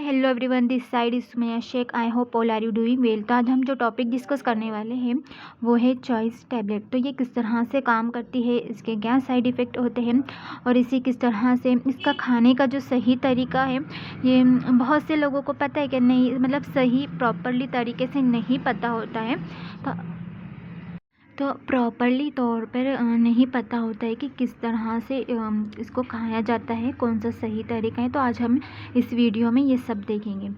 Hello everyone, this side is Sumaiya Shaikh. I hope all are you doing well. तो आज हम जो टॉपिक डिस्कस करने वाले हैं वो है चॉइस टैबलेट। तो ये किस तरह से काम करती है, इसके क्या साइड इफ़ेक्ट होते हैं और इसी किस तरह से इसका खाने का जो सही तरीका है, ये बहुत से लोगों को पता है कि नहीं, मतलब सही प्रॉपरली तरीके से नहीं पता होता है। तो प्रॉपरली तौर पर नहीं पता होता है कि किस तरह से इसको खाया जाता है, कौन सा सही तरीका है। तो आज हम इस वीडियो में ये सब देखेंगे।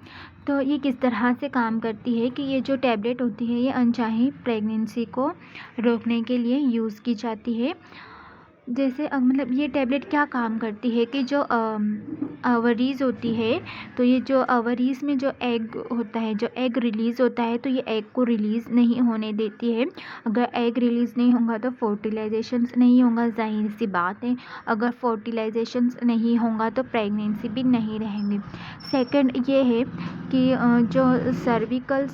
तो ये किस तरह से काम करती है कि ये जो टैबलेट होती है ये अनचाही प्रेगनेंसी को रोकने के लिए यूज़ की जाती है। जैसे मतलब ये टैबलेट क्या काम करती है कि जो ओवरीज होती है, तो ये जो ओवरीज में जो एग होता है, जो एग रिलीज़ होता है, तो ये एग को रिलीज़ नहीं होने देती है। अगर एग रिलीज़ नहीं होगा तो फर्टिलाइजेशन नहीं होगा, जाहिर सी बात है। अगर फर्टिलाइजेशन नहीं होगा तो प्रेगनेंसी भी नहीं रहेंगी। सेकंड ये है कि जो सर्विकल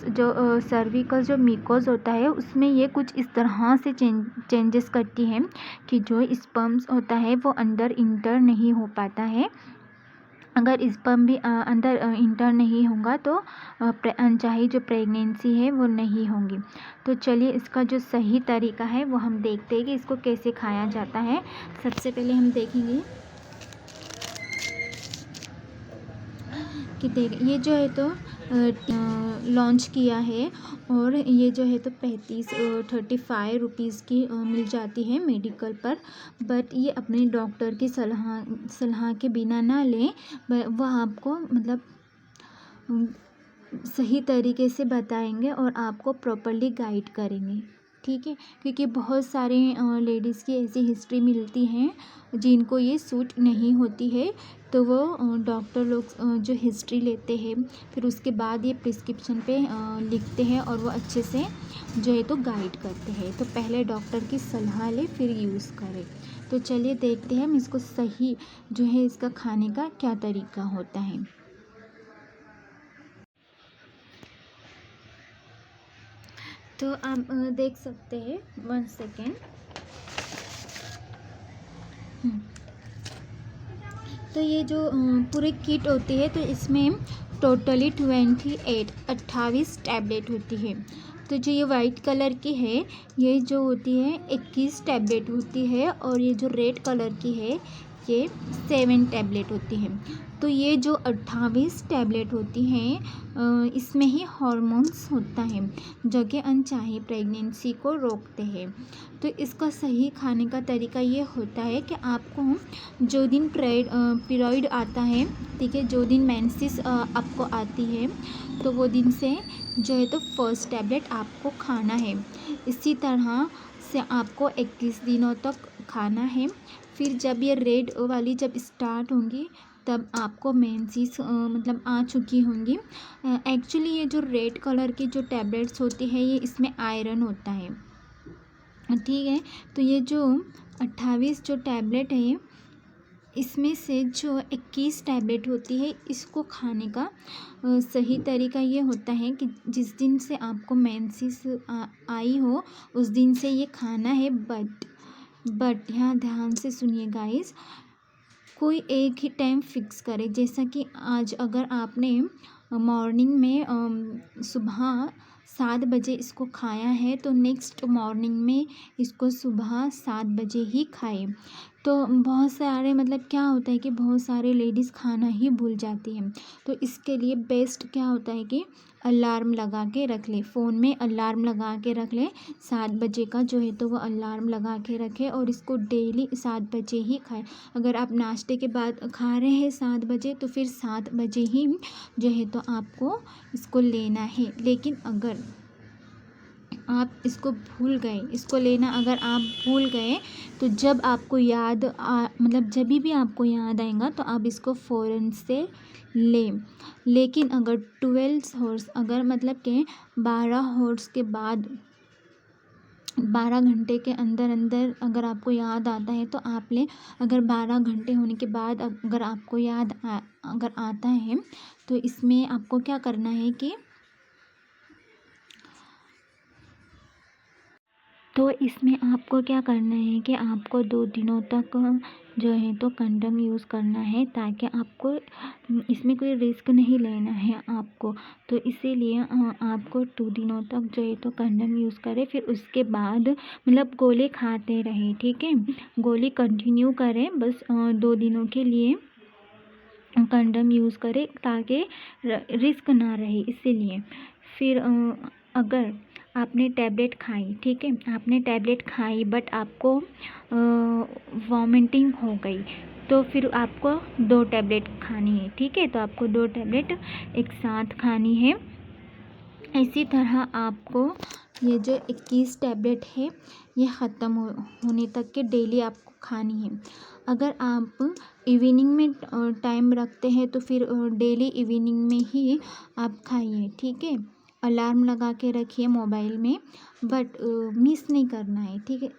जो म्यूकोस होता है उसमें ये कुछ इस तरह से चेंजेस करती है कि जो स्पर्म्स होता है वो अंदर इंटर नहीं हो पाता है। अगर स्पर्म भी अंदर इंटर नहीं होगा तो अनचाही जो प्रेगनेंसी है वो नहीं होगी। तो चलिए इसका जो सही तरीका है वो हम देखते हैं कि इसको कैसे खाया जाता है। सबसे पहले हम देखेंगे कि ये जो है तो लॉन्च किया है और ये जो है तो 35 रुपीज़ की मिल जाती है मेडिकल पर। बट ये अपने डॉक्टर की सलाह के बिना ना लें। वह आपको मतलब सही तरीके से बताएंगे और आपको प्रॉपरली गाइड करेंगे, ठीक है। क्योंकि बहुत सारे लेडीज़ की ऐसी हिस्ट्री मिलती हैं जिनको ये सूट नहीं होती है, तो वो डॉक्टर लोग जो हिस्ट्री लेते हैं फिर उसके बाद ये प्रिस्क्रिप्शन पे लिखते हैं और वो अच्छे से जो है तो गाइड करते हैं। तो पहले डॉक्टर की सलाह ले फिर यूज़ करें। तो चलिए देखते हैं हम इसको सही जो है इसका खाने का क्या तरीका होता है। तो आप देख सकते हैं, 1 सेकेंड। तो ये जो पूरी किट होती है तो इसमें टोटली 28 टैबलेट होती है। तो जो ये वाइट कलर की है ये जो होती है 21 टैबलेट होती है और ये जो रेड कलर की है ये 7 टैबलेट होती है। तो ये जो 28 टैबलेट होती हैं इसमें ही हॉर्मोन्स होता है जो कि अनचाही प्रेगनेंसी को रोकते हैं। तो इसका सही खाने का तरीका ये होता है कि आपको जो दिन पीरियड आता है, ठीक है, जो दिन मेंसेस आपको आती है तो वो दिन से जो है तो फर्स्ट टैबलेट आपको खाना है। इसी तरह से आपको 21 दिनों तक खाना है। फिर जब ये रेड वाली जब स्टार्ट होंगी तब आपको मेंसेस मतलब आ चुकी होंगी। एक्चुअली ये जो रेड कलर की जो टैबलेट्स होती है ये इसमें आयरन होता है, ठीक है। तो ये जो 28 जो टैबलेट है इसमें से जो 21 टैबलेट होती है इसको खाने का सही तरीका ये होता है कि जिस दिन से आपको मेंसेस आई हो उस दिन से ये खाना है। बट यहाँ ध्यान से सुनिए गाइस, कोई एक ही टाइम फिक्स करे। जैसा कि आज अगर आपने मॉर्निंग में सुबह 7 बजे इसको खाया है तो नेक्स्ट मॉर्निंग में इसको सुबह 7 बजे ही खाएं। तो बहुत सारे मतलब क्या होता है कि बहुत सारे लेडीज़ खाना ही भूल जाती हैं। तो इसके लिए बेस्ट क्या होता है कि अलार्म लगा के रख ले, फ़ोन में अलार्म लगा के रख ले 7 बजे का जो है तो वो अलार्म लगा के रखे और इसको डेली 7 बजे ही खाए। अगर आप नाश्ते के बाद खा रहे हैं 7 बजे तो फिर 7 बजे ही जो है तो आपको इसको लेना है। लेकिन अगर आप इसको भूल गए, इसको लेना अगर आप भूल गए तो जब आपको मतलब जब भी आपको याद आएगा तो आप इसको फ़ौरन से लें। लेकिन अगर 12 हॉर्स अगर मतलब के 12 हॉर्स के बाद 12 घंटे के अंदर अगर आपको याद आता है तो आप लें। अगर 12 घंटे होने के बाद अगर आपको अगर आता है तो इसमें आपको क्या करना है कि तो इसमें आपको क्या करना है कि आपको 2 दिनों तक जो है तो कंडम यूज़ करना है, ताकि आपको इसमें कोई रिस्क नहीं लेना है आपको। तो इसीलिए आपको 2 दिनों तक जो है तो कंडम यूज़ करें, फिर उसके बाद मतलब गोली खाते रहें, ठीक है? गोली कंटिन्यू करें, बस 2 दिनों के लिए कंडम यूज़ करें ताकि रिस्क ना रहे, इसीलिए। फिर अगर आपने टैबलेट खाई, ठीक है, आपने टैबलेट खाई बट आपको वॉमिटिंग हो गई, तो फिर आपको 2 टैबलेट खानी है, ठीक है? तो आपको 2 टैबलेट एक साथ खानी है। इसी तरह आपको ये जो 21 टैबलेट है ये ख़त्म होने तक के डेली आपको खानी है। अगर आप इवनिंग में टाइम रखते हैं तो फिर डेली इवनिंग में ही आप खाइए, ठीक है? अलार्म लगा के रखिए मोबाइल में, बट मिस नहीं करना है, ठीक है?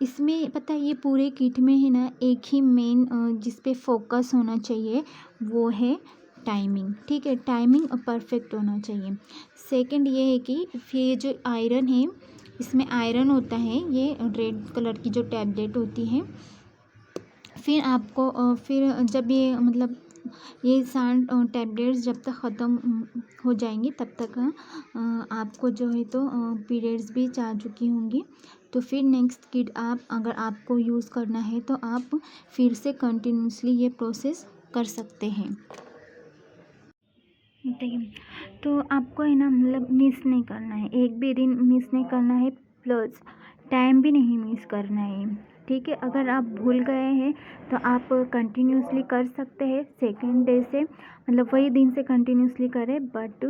इसमें पता है ये पूरे किट में है ना, एक ही मेन जिस पे फोकस होना चाहिए वो है टाइमिंग, ठीक है? टाइमिंग परफेक्ट होना चाहिए। सेकंड ये है कि फिर ये जो आयरन है, इसमें आयरन होता है, ये रेड कलर की जो टैबलेट होती है। फिर आपको फिर जब ये मतलब ये सारे टैबलेट्स जब तक ख़त्म हो जाएंगी तब तक आपको जो है तो पीरियड्स भी जा चुकी होंगी। तो फिर नेक्स्ट किट आप अगर आपको यूज़ करना है तो आप फिर से कंटिन्यूसली ये प्रोसेस कर सकते हैं। देखिए, तो आपको है ना मतलब मिस नहीं करना है, एक भी दिन मिस नहीं करना है, प्लस टाइम भी नहीं मिस करना है, ठीक है? अगर आप भूल गए हैं तो आप कंटिन्यूसली कर सकते हैं, सेकेंड डे से मतलब वही दिन से कंटिन्यूसली करें, बट